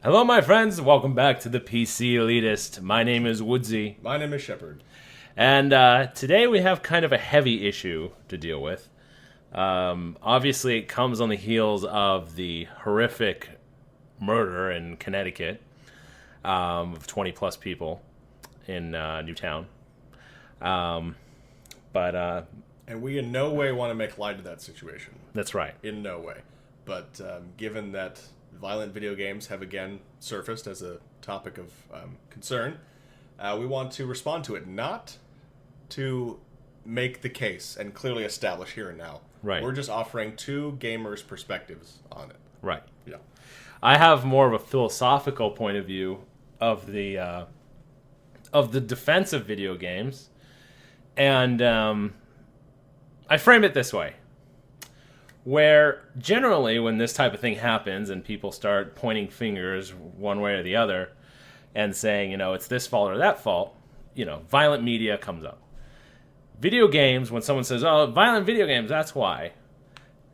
Hello, my friends. Welcome back to the ThePCelitist. My name is Woodsy, My name is Shepard. and today we have kind of a heavy issue to deal with. Obviously, it comes on the heels of the horrific murder in Connecticut of 20 plus people in Newtown. But And we in no way want to make light of that situation. that's right. In no way. But given that violent video games have again surfaced as a topic of concern, we want to respond to it, not to make the case and clearly establish here and now. Right. We're just offering two gamers' perspectives on it. Right. Yeah. I have more of a philosophical point of view of the defense of video games, and I frame it this way: where generally, when this type of thing happens and people start pointing fingers one way or the other, and saying, it's this fault or that fault, violent media comes up. Video games, when someone says, "Oh, violent video games," that's why.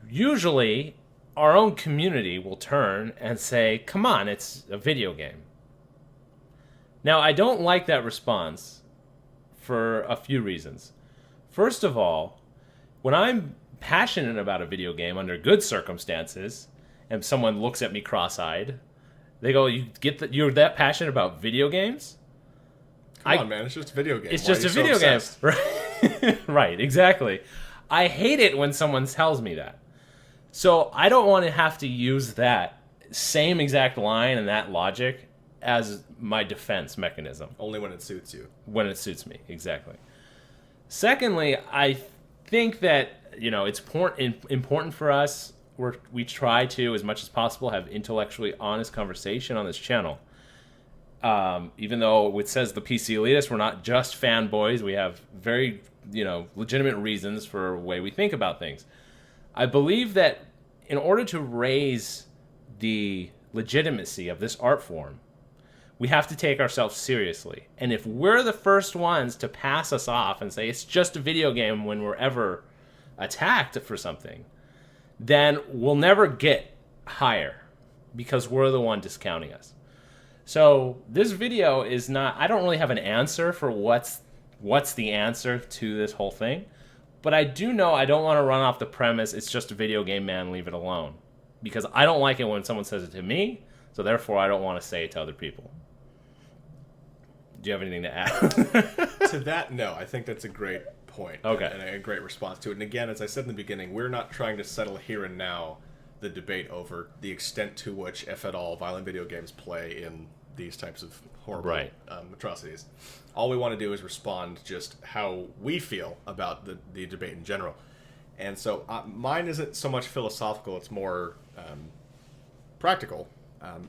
Usually, our own community will turn and say, "Come on, it's a video game." Now, I don't like that response for a few reasons. First of all, when I'm passionate about a video game under good circumstances, and someone looks at me cross-eyed, they go, "You're that passionate about video games?" Come on, man. It's just a video game. It's Why just are a you so video game. obsessed? Right. Right, exactly. I hate it when someone tells me that. So I don't want to have to use that same exact line and that logic as my defense mechanism. Only when it suits you. When it suits me, exactly. Secondly, I think that, it's important for us, we try to, as much as possible, have intellectually honest conversation on this channel. Even though it says the PC Elitist, we're not just fanboys. We have very, legitimate reasons for the way we think about things. I believe that in order to raise the legitimacy of this art form, we have to take ourselves seriously. And if we're the first ones to pass us off and say it's just a video game when we're ever attacked for something, then we'll never get higher because we're the one discounting us. So this video is not, I don't really have an answer for what's the answer to this whole thing. But I do know I don't want to run off the premise it's just a video game, man, leave it alone. Because I don't like it when someone says it to me, so therefore I don't want to say it to other people. Do you have anything to add? To that, no. I think that's a great point. Okay. And a great response to it. And again, as I said in the beginning, we're not trying to settle here and now the debate over the extent to which, if at all, violent video games play in these types of horrible atrocities. All we want to do is respond just how we feel about the debate in general. And so mine isn't so much philosophical, it's more practical,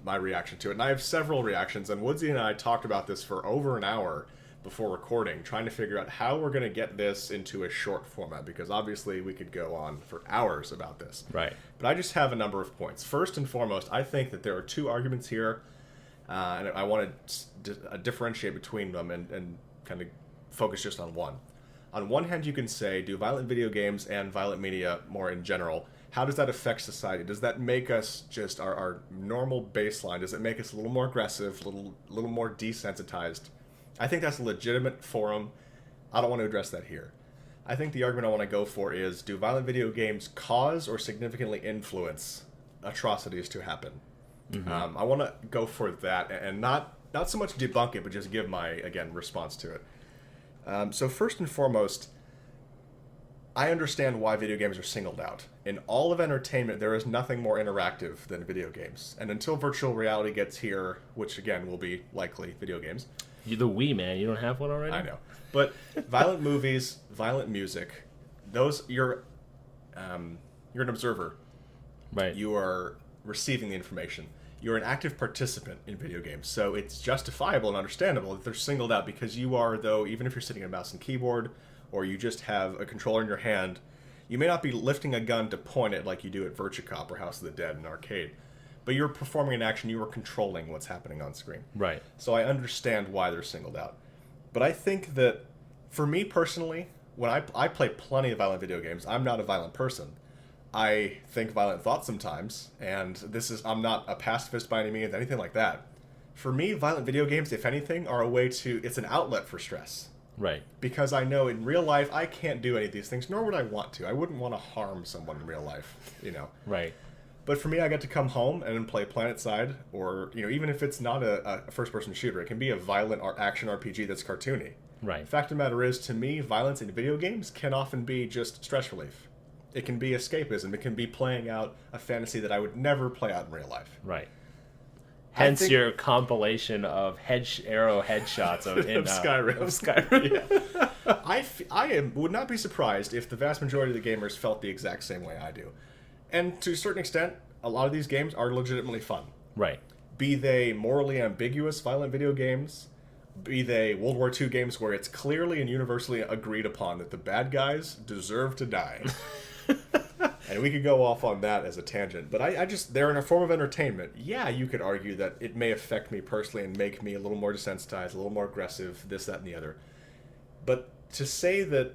my reaction to it. And I have several reactions, and Woodsy and I talked about this for over an hour before recording, trying to figure out how we're going to get this into a short format, because obviously we could go on for hours about this. Right. But I just have a number of points. First and foremost, I think that there are two arguments here, and I want to differentiate between them and kind of focus just on one. On one hand, you can say, do violent video games and violent media more in general, how does that affect society? Does that make us just our normal baseline? Does it make us a little more aggressive, a little more desensitized? I think that's a legitimate forum. I don't want to address that here. I think the argument I want to go for is, do violent video games cause or significantly influence atrocities to happen? Mm-hmm. I want to go for that and not so much debunk it, but just give my, again, response to it. So first and foremost, I understand why video games are singled out. In all of entertainment, there is nothing more interactive than video games. And until virtual reality gets here, which again will be likely video games. You're the Wii, man. You don't have one already? I know. But violent movies, violent music, those, you're an observer. Right. You are receiving the information. You're an active participant in video games, so it's justifiable and understandable that they're singled out, because you are, though, even if you're sitting at a mouse and keyboard, or you just have a controller in your hand, you may not be lifting a gun to point it like you do at Virtua Cop or House of the Dead in an arcade, but you're performing an action, you are controlling what's happening on screen. Right. So I understand why they're singled out. But I think that, for me personally, when I play plenty of violent video games, I'm not a violent person. I think violent thoughts sometimes, and I'm not a pacifist by any means, anything like that. For me, violent video games, if anything, are a way it's an outlet for stress. Right. Because I know in real life I can't do any of these things, nor would I want to. I wouldn't want to harm someone in real life, Right. But for me, I get to come home and play PlanetSide, or, even if it's not a first-person shooter, it can be a violent action RPG that's cartoony. Right. The fact of the matter is, to me, violence in video games can often be just stress relief. It can be escapism. It can be playing out a fantasy that I would never play out in real life. Right. Hence your compilation of arrow headshots of Skyrim. Of Skyrim. Yeah. Would not be surprised if the vast majority of the gamers felt the exact same way I do. And to a certain extent, a lot of these games are legitimately fun. Right. Be they morally ambiguous violent video games, be they World War II games where it's clearly and universally agreed upon that the bad guys deserve to die. And we could go off on that as a tangent. But they're in a form of entertainment. Yeah, you could argue that it may affect me personally and make me a little more desensitized, a little more aggressive, this, that, and the other. But to say that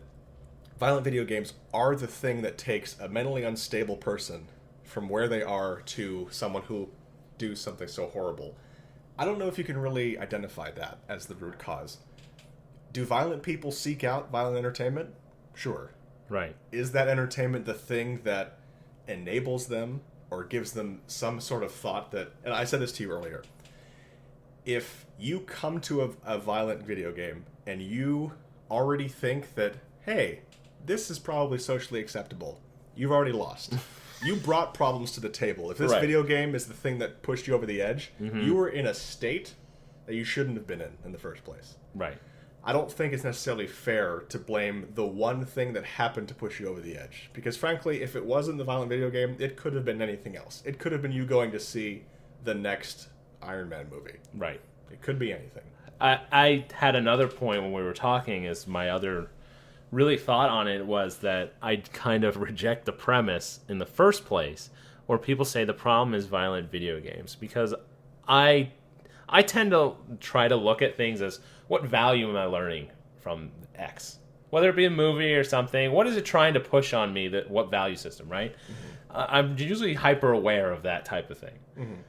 violent video games are the thing that takes a mentally unstable person from where they are to someone who do something so horrible, I don't know if you can really identify that as the root cause. Do violent people seek out violent entertainment? Sure. Right. Is that entertainment the thing that enables them or gives them some sort of thought that... And I said this to you earlier. If you come to a violent video game and you already think that, hey, this is probably socially acceptable, you've already lost. You brought problems to the table. If this video game is the thing that pushed you over the edge, you were in a state that you shouldn't have been in the first place. Right. I don't think it's necessarily fair to blame the one thing that happened to push you over the edge. Because frankly, if it wasn't the violent video game, it could have been anything else. It could have been you going to see the next Iron Man movie. Right. It could be anything. I had another point when we were talking, is my other really thought on it was that I kind of reject the premise in the first place where people say the problem is violent video games, because I tend to try to look at things as, what value am I learning from X? Whether it be a movie or something, what is it trying to push on me? What value system, right? Mm-hmm. I'm usually hyper aware of that type of thing. Mm-hmm.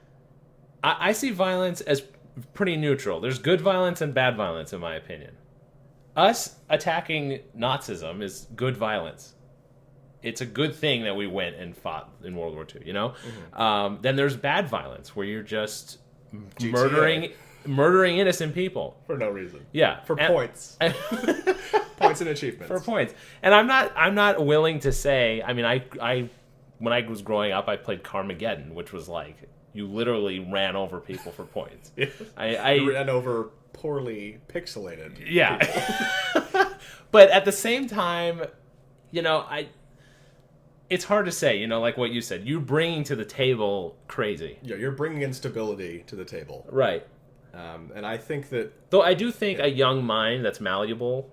I see violence as pretty neutral. There's good violence and bad violence, in my opinion. Us attacking Nazism is good violence. It's a good thing that we went and fought in World War II, Mm-hmm. Then there's bad violence, where you're just murdering innocent people for no reason. Yeah, for points. Points and achievements. For points. And I'm not willing to say. I mean, I when I was growing up, I played Carmageddon, which was like you literally ran over people for points. Yes. You ran over poorly pixelated. Yeah. But at the same time, it's hard to say, like what you said. You're bringing to the table crazy. Yeah, you're bringing instability to the table. Right. And I think that... Though I do think a young mind that's malleable,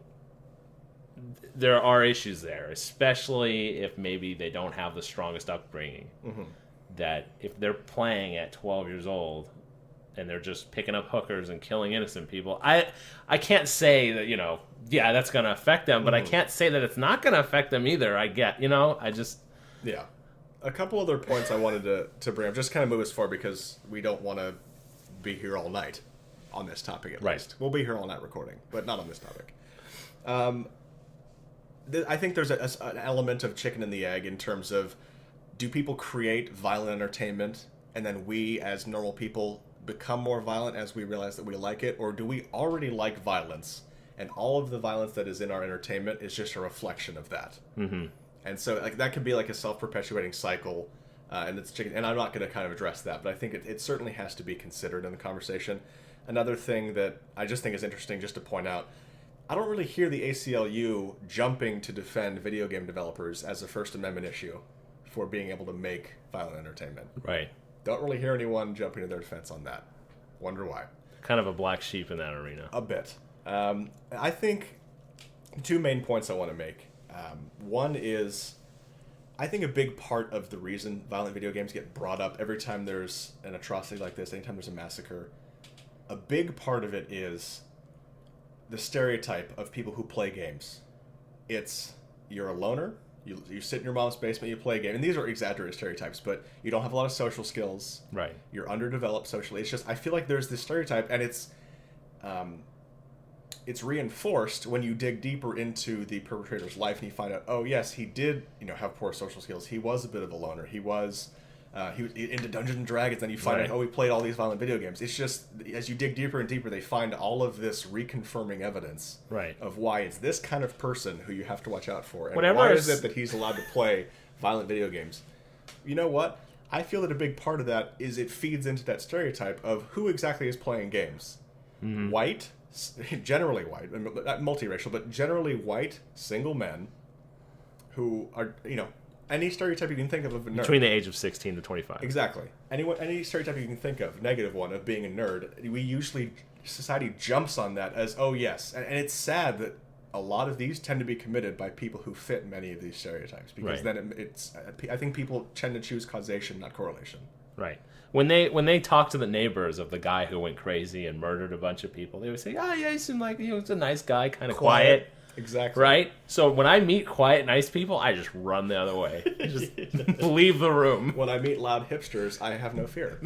there are issues there, especially if maybe they don't have the strongest upbringing. Mm-hmm. That if they're playing at 12 years old and they're just picking up hookers and killing innocent people, I can't say that, that's going to affect them, but I can't say that it's not going to affect them either. Yeah. A couple other points I wanted to bring up, just kind of move us forward, because we don't want to be here all night on this topic at least. We'll be here all night recording, but not on this topic. I think there's an element of chicken and the egg in terms of, do people create violent entertainment and then we as normal people become more violent as we realize that we like it, or do we already like violence and all of the violence that is in our entertainment is just a reflection of that? Mm-hmm. And so that could be like a self-perpetuating cycle, and it's chicken. And I'm not going to kind of address that, but I think it certainly has to be considered in the conversation. Another thing that I just think is interesting just to point out, I don't really hear the ACLU jumping to defend video game developers as a First Amendment issue for being able to make violent entertainment. Right. Don't really hear anyone jumping to their defense on that. Wonder why. Kind of a black sheep in that arena. A bit. I think two main points I want to make. One is, I think a big part of the reason violent video games get brought up every time there's an atrocity like this, anytime there's a massacre, a big part of it is the stereotype of people who play games. It's, you're a loner, You sit in your mom's basement, you play a game, and these are exaggerated stereotypes, but you don't have a lot of social skills. Right. You're underdeveloped socially. It's just, I feel like there's this stereotype, and it's reinforced when you dig deeper into the perpetrator's life and you find out, oh yes, he did, have poor social skills. He was a bit of a loner. He was into Dungeons and Dragons. Then you find out, oh, he played all these violent video games. It's just, as you dig deeper and deeper, they find all of this reconfirming evidence of why it's this kind of person who you have to watch out for. And why is it that he's allowed to play violent video games? You know what? I feel that a big part of that is it feeds into that stereotype of who exactly is playing games. Mm-hmm. White, generally white, not multiracial, but generally white, single men who are, any stereotype you can think of a nerd. Between the age of 16 to 25. Exactly. Any stereotype you can think of, negative one, of being a nerd, society jumps on that as, oh yes. And it's sad that a lot of these tend to be committed by people who fit many of these stereotypes. Because then I think people tend to choose causation, not correlation. Right. When they talk to the neighbors of the guy who went crazy and murdered a bunch of people, they would say, "Oh yeah, he seemed like he was a nice guy, kind of quiet." Exactly. Right. So when I meet quiet, nice people, I just run the other way. Just leave the room. When I meet loud hipsters, I have no fear.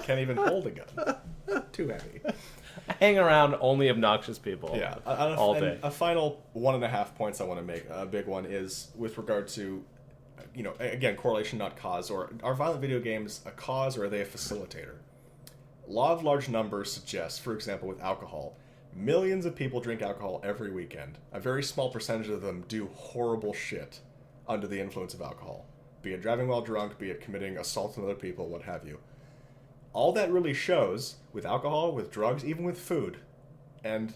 Can't even hold a gun. Too heavy. I hang around only obnoxious people. Yeah. All day. A final 1.5 points I want to make. A big one is with regard to, again, correlation, not cause. Or are violent video games a cause, or are they a facilitator? Law of large numbers suggests, for example, with alcohol, millions of people drink alcohol every weekend. A very small percentage of them do horrible shit under the influence of alcohol. Be it driving while drunk, be it committing assault on other people, what have you. All that really shows, with alcohol, with drugs, even with food, and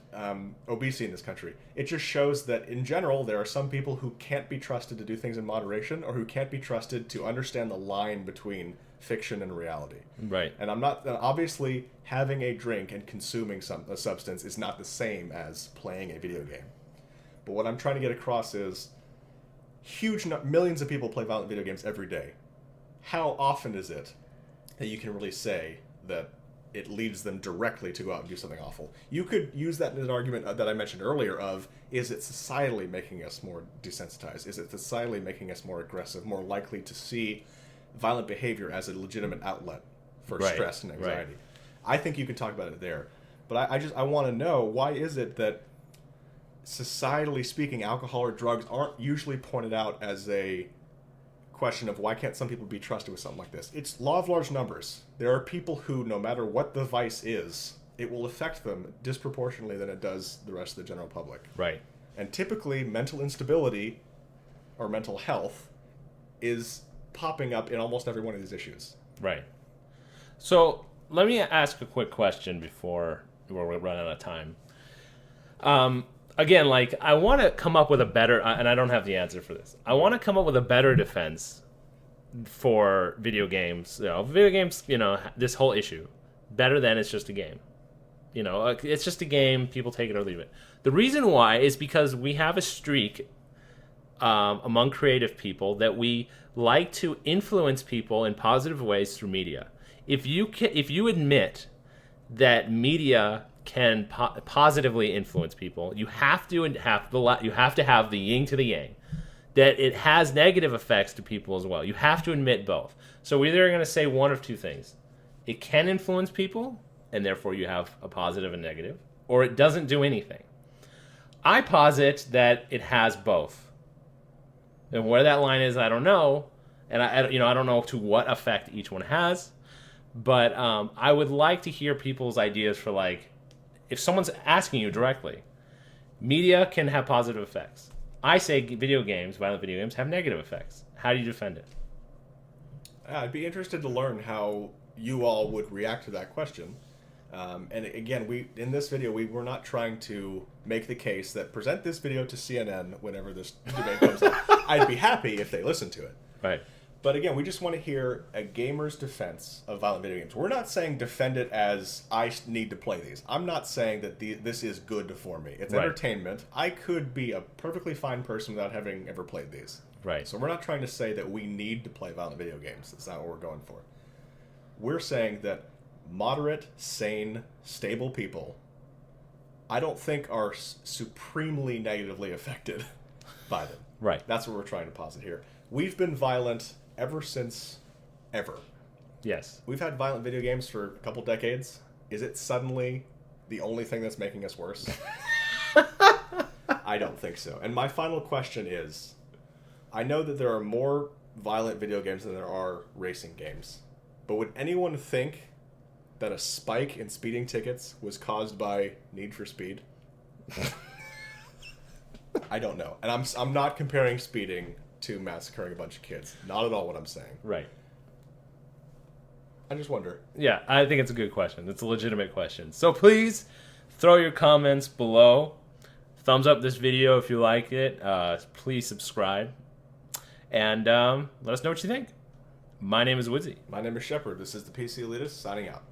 obesity in this country, it just shows that, in general, there are some people who can't be trusted to do things in moderation, or who can't be trusted to understand the line between fiction and reality. Right. And I'm not, obviously, having a drink and consuming a substance is not the same as playing a video game. But what I'm trying to get across is, millions of people play violent video games every day. How often is it that you can really say that it leads them directly to go out and do something awful? You could use that in an argument that I mentioned earlier of, is it societally making us more desensitized? Is it societally making us more aggressive, more likely to see violent behavior as a legitimate outlet for stress and anxiety? Right. I think you can talk about it there. But I want to know, why is it that, societally speaking, alcohol or drugs aren't usually pointed out as a question of why can't some people be trusted with something like this? It's law of large numbers. There are people who, no matter what the vice is, it will affect them disproportionately than it does the rest of the general public. Right. And typically, mental instability or mental health is popping up in almost every one of these issues. Right. So let me ask a quick question before we run out of time. Again, I want to come up with a better, and I don't have the answer for this. I want to come up with a better defense for video games. Video games, this whole issue, better than it's just a game. It's just a game. People take it or leave it. The reason why is because we have a streak among creative people that we like to influence people in positive ways through media. If you admit that media can positively influence people, you have to have the yin to the yang, that it has negative effects to people as well. You have to admit both. So we're either going to say one of two things: it can influence people, and therefore you have a positive and negative, or it doesn't do anything. I posit that it has both, and where that line is, I don't know, and I don't know to what effect each one has, but I would like to hear people's ideas for if someone's asking you directly, media can have positive effects. I say violent video games, have negative effects. How do you defend it? I'd be interested to learn how you all would react to that question. And again, in this video, we were not trying to make the case that present this video to CNN whenever this debate comes up. I'd be happy if they listened to it. Right. But again, we just want to hear a gamer's defense of violent video games. We're not saying defend it as I need to play these. I'm not saying that this is good for me. It's entertainment. I could be a perfectly fine person without having ever played these. Right. So we're not trying to say that we need to play violent video games. That's not what we're going for. We're saying that moderate, sane, stable people, I don't think are supremely negatively affected by them. Right. That's what we're trying to posit here. We've been violent ever since ever. Yes. We've had violent video games for a couple decades. Is it suddenly the only thing that's making us worse? I don't think so. And my final question is, I know that there are more violent video games than there are racing games. But would anyone think that a spike in speeding tickets was caused by Need for Speed? I don't know. And I'm not comparing speeding to massacring a bunch of kids. Not at all what I'm saying. Right. I just wonder. Yeah, I think it's a good question. It's a legitimate question. So please throw your comments below. Thumbs up this video if you like it. Please subscribe. And let us know what you think. My name is Woodsy. My name is Shepard. This is the PC Elitist signing out.